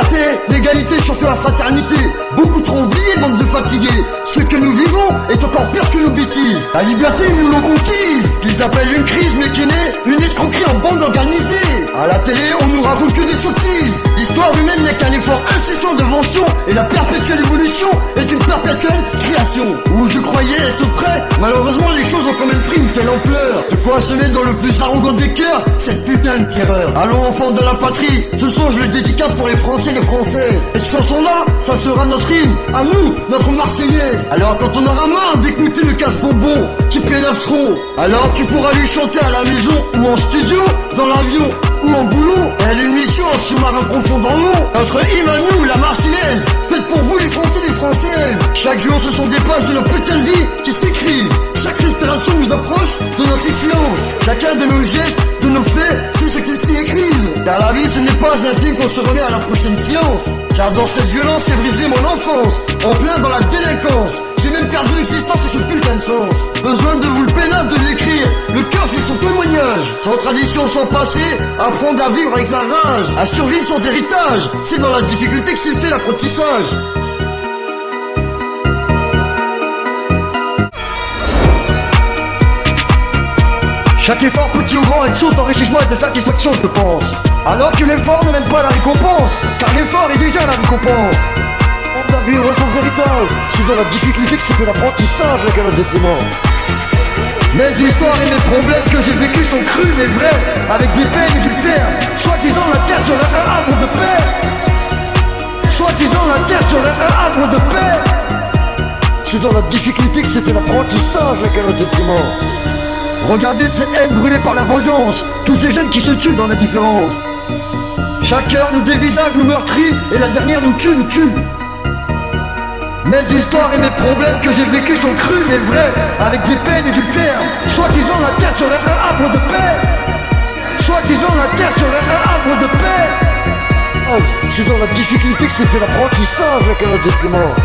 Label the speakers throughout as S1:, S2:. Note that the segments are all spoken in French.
S1: liberté, l'égalité, surtout la fraternité. Beaucoup trop oubliés, bande de fatigués. Ce que nous vivons est encore pire que nos bêtises. La liberté, nous l'ont conquise. Qu'ils appellent une crise, mais qui n'est une escroquerie en bande organisée. À la télé, on nous raconte que des sottises. L'histoire humaine n'est qu'un effort incessant d'invention. Et la perpétuelle évolution est une perpétuelle création. Où je croyais être prêt, malheureusement les choses ont quand même pris une telle ampleur. De quoi semer dans le plus arrogant des cœurs cette putain de terreur. Allons enfants de la patrie, ce son je le dédicace pour les Français, les Français. Et cette chanson-là, ça sera notre hymne, à nous, notre Marseillaise. Alors quand on aura marre d'écouter le casse-bonbon qui pénave trop, alors tu pourras lui chanter à la maison ou en studio, dans l'avion ou en boulot. Elle a une mission en sous-marin profond dans l'eau. Notre hymne à nous, la Marseillaise, faite pour vous les Français, les Françaises. Chaque jour ce sont des pages de notre putain de vie qui s'écrivent. Chaque respiration nous approche de notre influence. Chacun de nos gestes, de nos faits, c'est ce qui s'y écrivent. Car la vie ce n'est pas un film qu'on se remet à la prochaine séance. Car dans cette violence c'est brisé mon enfance. En plein dans la délinquance. J'ai même perdu l'existence et ce putain de sens. Besoin de vous le pénal de l'écrire. Le cœur fait son témoignage. Sans tradition, sans passé, apprendre à vivre avec la rage. À survivre sans héritage. C'est dans la difficulté que s'est fait l'apprentissage. Chaque effort, petit ou grand, est source d'enrichissement et de satisfaction, je pense. Alors que l'effort ne mène pas la récompense, car l'effort est déjà la récompense. On doit vivre sans héritage, c'est dans la difficulté que c'est fait l'apprentissage, la galère des séments. Mes histoires et mes problèmes que j'ai vécus sont crus mais vrais, avec des peines et du fer. Soi-disant la terre serait un arbre de paix. Soi-disant la terre serait un arbre de paix. C'est dans la difficulté que c'est fait l'apprentissage, la galère des séments. Regardez cette haine brûlée par la vengeance, tous ces jeunes qui se tuent dans la différence. Chaque heure nous dévisage, nous meurtrit, et la dernière nous tue, nous tue. Mes histoires et mes problèmes que j'ai vécus sont crus mais vrais, avec des peines et du fer. Soi-disant la terre serait un arbre de paix. Soi-disant la terre serait un arbre de paix. Oh, c'est dans la difficulté que c'est fait l'apprentissage, la galère des séments.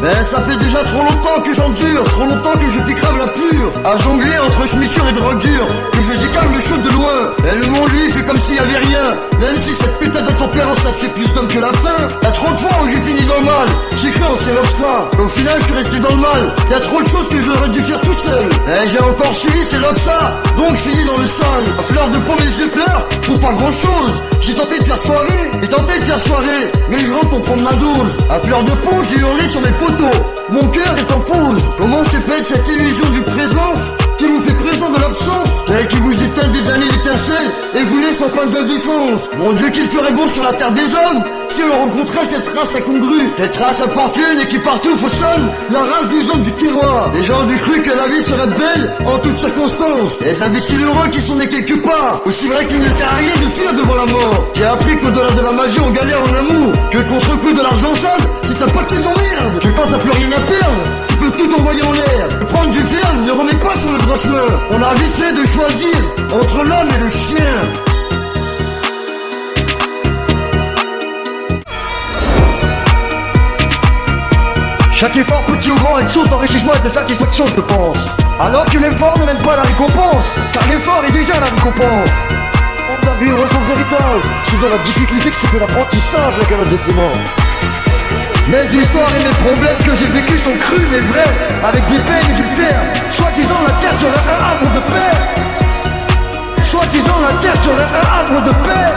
S1: Ben ça fait déjà trop longtemps que j'endure, trop longtemps que je crave la pure, à jongler entre schmiture et drogue dure, que je décale le chaud de loin. Et le monde lui fait comme s'il y avait rien, même si cette putain d'intempérance ça te fait plus d'homme que la faim. Y'a trop de fois où j'ai fini dans le mal, j'ai cru en c'est l'obsa, au final je suis resté dans le mal. Y'a trop de choses que j'aurais dû faire tout seul, et j'ai encore suivi c'est l'obsa, donc je finis dans le sale. À fleur de peau mes yeux pleurent, pour pas grand chose. J'ai tenté de faire soirée, mais je rentre pour prendre ma dose. À fleur de peau j'ai hurlé sur mes potos, mon cœur est en pause. Comment s'appelle cette illusion du présence qui vous fait présent de l'absence, celle qui vous éteint des années d'étincelles et vous laisse en panne d'indécence. Mon Dieu qu'il ferait beau sur la terre des hommes si on rencontrait cette race incongrue, cette race importune et qui partout faussonne la race des hommes du terroir. Les gens du cru que la vie serait belle en toutes circonstances, les imbéciles heureux qui sont nés quelque part, aussi vrai qu'il ne sert à rien de fuir devant la mort, qui a appris qu'au-delà de la magie on galère en amour, que contre coup de l'argent sale c'est un paquet d'emmerde, que quand t'as plus rien à perdre tu peux tout envoyer en l'air. Prendre du ferme ne remet pas sur le droit chemin, on a vite fait de choisir entre l'homme et le chien. Chaque effort, petit ou grand, est source d'enrichissement et de satisfaction, je pense. Alors que l'effort ne mène pas la récompense, car l'effort est déjà la récompense. On doit vivre sans héritage, c'est dans la difficulté que c'est fait l'apprentissage, la galère des séments. Mes histoires et mes problèmes que j'ai vécus sont crus mais vrais, avec des peines et du fer. Soi-disant la terre serait un arbre de paix. Soi-disant la terre serait un arbre de paix.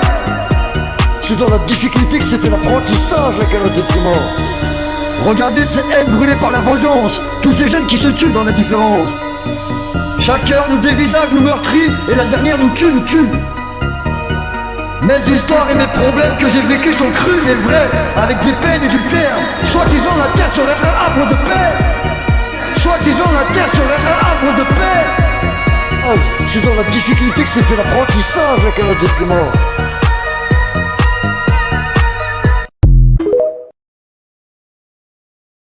S1: C'est dans la difficulté que c'est fait l'apprentissage, la galère des séments. Regardez cette haine brûlée par la vengeance, tous ces jeunes qui se tuent dans la différence. Chaque heure nous dévisage, nous meurtrit, et la dernière nous tue, nous tue. Mes histoires et mes problèmes que j'ai vécus sont crus mais vrais, avec des peines et du fer. Soi-disant la terre serait un arbre de paix. Soi-disant la terre serait un arbre de paix. Oh, c'est dans la difficulté que c'est fait l'apprentissage, la galère des séments.